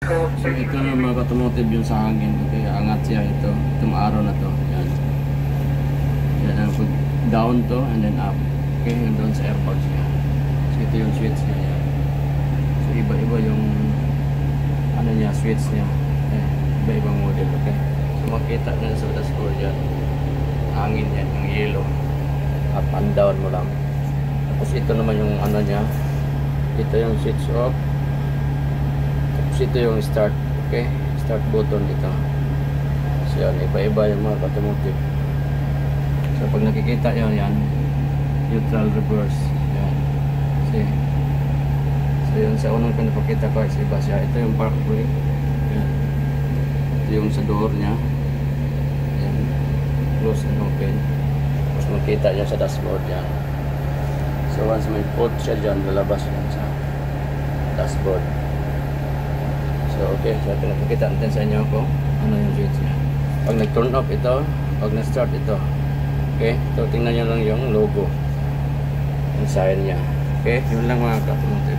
So ito na mga automotive yung sa hangin. Okay, angat siya ito. Itong araw na to. Yan. Yan ang pag down to and then up. Okay, and doon sa airbags niya. So ito yung switch niya. Yan. So iba-iba yung ano niya, switch niya. Iba-ibang model. Okay. So makita nyo sa dashboard yan. Hangin yan, yung yellow. Up and down mo lang. Tapos ito naman yung ano niya. Ito yung switch off. Tapos ito yung start. Okay, start button dito. So yan, iba-iba yung mga automotive. So pag nakikita yun, yan neutral, reverse. Yan. See? So yun sa unang pinapakita ko is iba siya. Ito yung park brake. Yan. Ito yung sa door niya. Yan. Close and open. Tapos makita niya sa dashboard yan. So once may port siya dyan, lalabas yan sa dashboard. So okay, so pinapakita natin sa inyo kung ano yung switch niya. Pag nag-turn off ito, pag na-start ito. Okay, so tingnan nyo lang yung logo, yung sign niya. Okay, yun lang mga automotive.